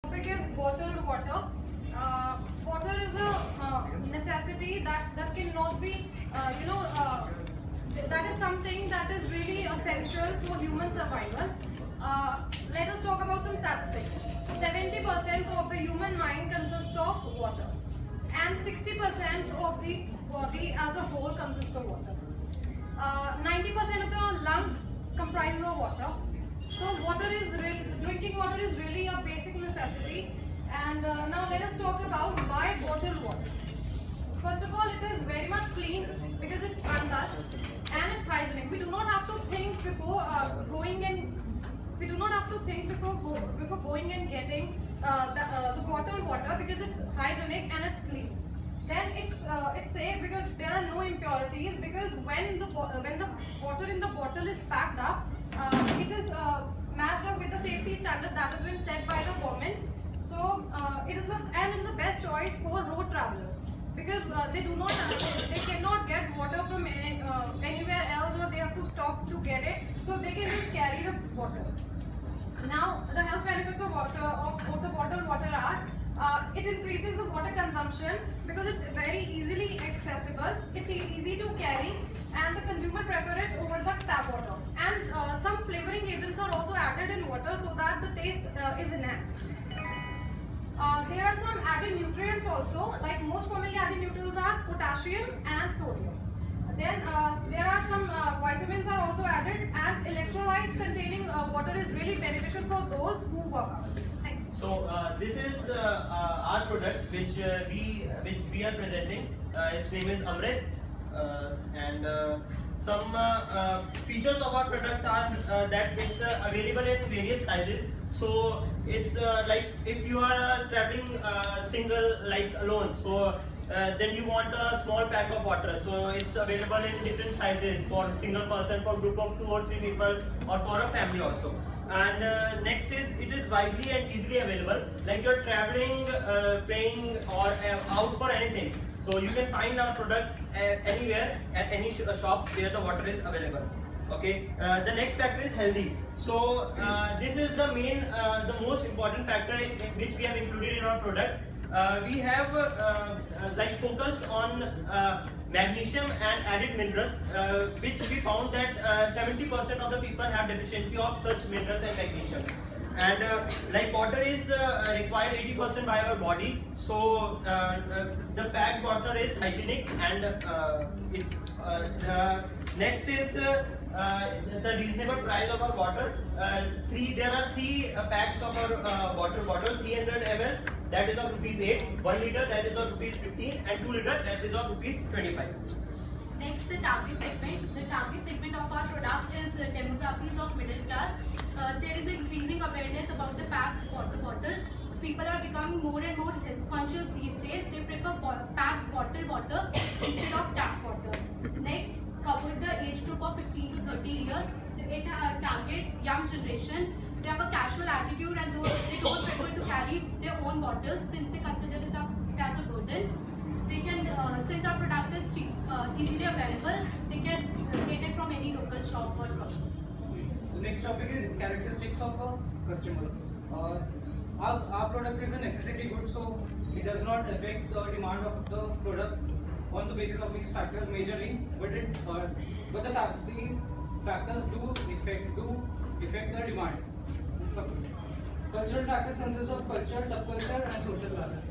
Topic is bottled water. Water is a necessity that cannot be, that is something that is really essential for human survival. Let us talk about some statistics. 70% of the human mind consists of water, and 60% of the body as a whole consists of water. 90% of the lungs comprises of water. So drinking water is really a basic necessity. And now let us talk about why bottled water. First of all, it is very much clean because it's untouched and it's hygienic. We do not have to think before going and getting the bottled water because it's hygienic and it's clean. Then it's safe because there are no impurities, because when the water in the bottle is packed up, it is matched up with the safety standard that has been set by the government. So it is the best choice for road travelers because they cannot get water from anywhere else, or they have to stop to get it. So they can just carry the water. Now the health benefits of the bottled water are. It increases the water consumption because it's very easily accessible, it's easy to carry, and the consumer prefer it over the tap water. And some flavoring agents are also added in water so that the taste is enhanced. There are some added nutrients also, like most commonly added nutrients are potassium and sodium. Then there are some vitamins are also added, and electrolyte containing water is really beneficial for those who work out. So this is our product which we are presenting. Its name is Amrit, and some features of our products are that it's available in various sizes. So it's like if you are traveling single, like alone, so then you want a small pack of water. So it's available in different sizes for single person, for group of 2 or 3 people, or for a family also. And next is it is widely and easily available, like you're traveling, playing, or out for anything, so you can find our product anywhere at any shop where the water is available. Okay, the next factor is healthy. So this is the main the most important factor which we have included in our product. We have like focused on magnesium and added minerals, which we found that 70% of the people have deficiency of such minerals and magnesium. And like water is required 80% by our body, so the packed water is hygienic, and it's next is the reasonable price of our water. There are 3 packs of our water bottle, 300 ml, that is of rupees 8, 1 liter that is of rupees 15, and 2 liter that is of rupees 25. Next, the target segment. The target segment of our product is demographics of middle class. There is increasing awareness about the packed water bottle. People are becoming more and more health conscious these days. They prefer packed bottled water instead of tap water. Next, covered the age group of 15 to 30 years. It targets young generation. They have a casual attitude, and they don't prefer to carry their own bottles since they consider it as a burden. They can, since our product is cheap, easily available, they can get it from any local shop or grocer. The next topic is characteristics of a customer. Our product is a necessity good, so it does not affect the demand of the product on the basis of these factors majorly, but these factors do affect the demand. So, cultural factors consist of culture, subculture, and social classes.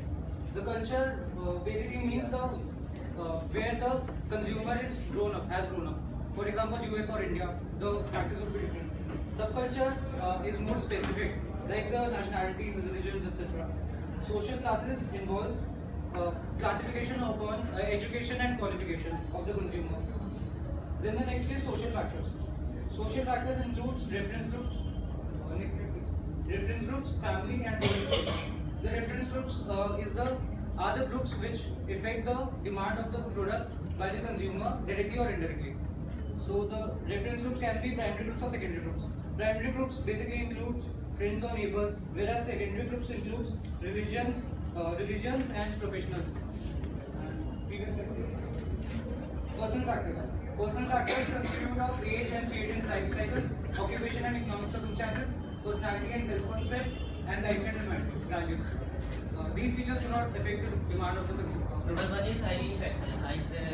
The culture basically means where the consumer has grown up. For example, US or India, the factors would be different. Subculture is more specific, like the nationalities, religions, etc. Social classes involves classification upon education and qualification of the consumer. Then the next is social factors. Social factors includes reference groups. Next slide, please. Reference groups, family, and politics. The reference groups are the groups which affect the demand of the product by the consumer directly or indirectly. So the reference groups can be primary groups or secondary groups. Primary groups basically includes friends or neighbors, whereas secondary groups includes religions and professionals. Previous slide, please. Personal factors. Personal factors constitute of age and state in life cycles, occupation and economic circumstances, personality and self-concept, and the extended graduates. These features do not affect the demand of the Number one is hygiene factor.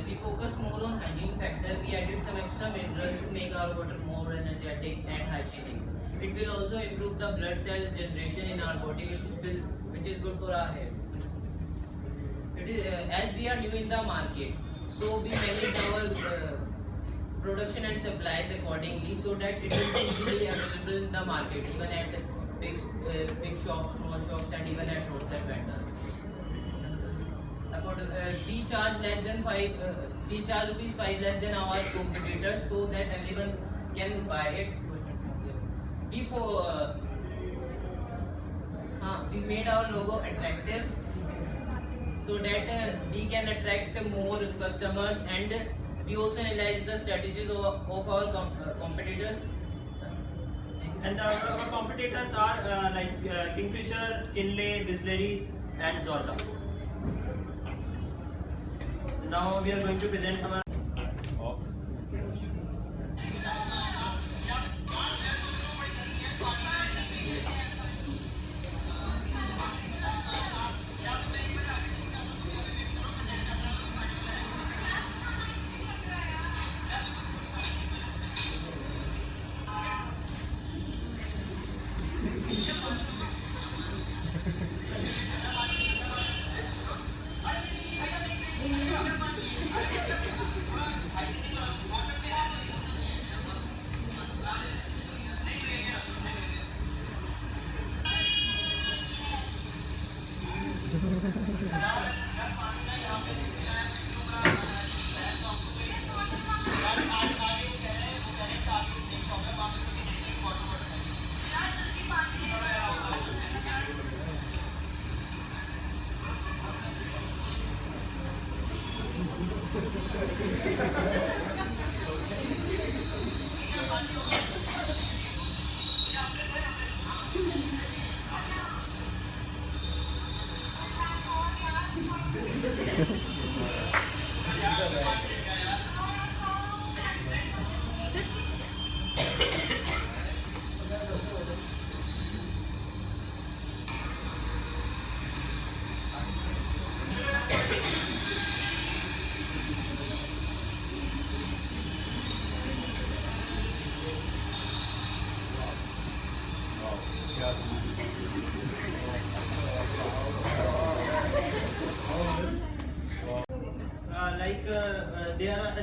We focused more on hygiene factor. We added some extra minerals to make our water more energetic and hygienic. It will also improve the blood cell generation in our body, which is good for our hairs. It is as we are new in the market, so we manage our production and supplies accordingly, so that it will be easily available in the market, even at big shops, small shops, and even at roadside vendors. We charge less than we charge rupees 5 less than our competitors, so that everyone can buy it. We made our logo attractive, so that we can attract more customers, and we also analyze the strategies of our competitors. And our competitors are like Kingfisher, Kinley, Bisleri, and Zorta. Now we are going to present our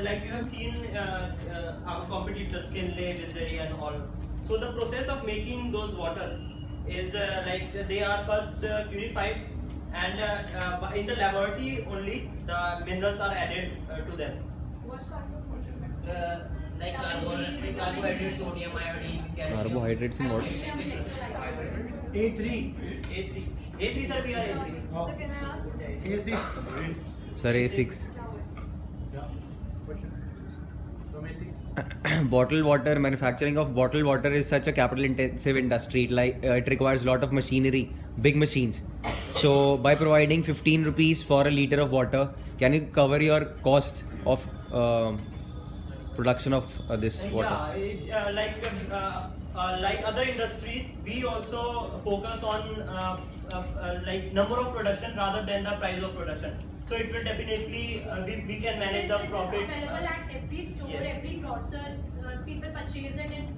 like you have seen our competitors, Kinley, Bisleri, and all. So the process of making those water is like they are first purified, and in the laboratory only the minerals are added to them. Like carbohydrates, sodium, iodine, calcium. Carbohydrates in what? A3. A3 sir, we are A3. Oh. So can I ask? A6. Sir, A6. Yeah. From A6. Bottled water, manufacturing of bottled water is such a capital intensive industry. It requires a lot of machinery, big machines. So by providing 15 rupees for a liter of water, can you cover your cost of production of this water? Yeah, like other industries, we also focus on like number of production rather than the price of production. So it will definitely we can manage the profit. It's available at every store, Yes. every grocer. People purchase it in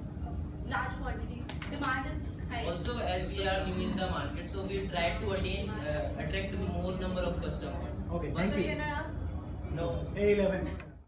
large quantities. Demand is high. Also, as we are new in the market, so we try to attract more number of customers. Okay. Once So we can I ask? No. A11.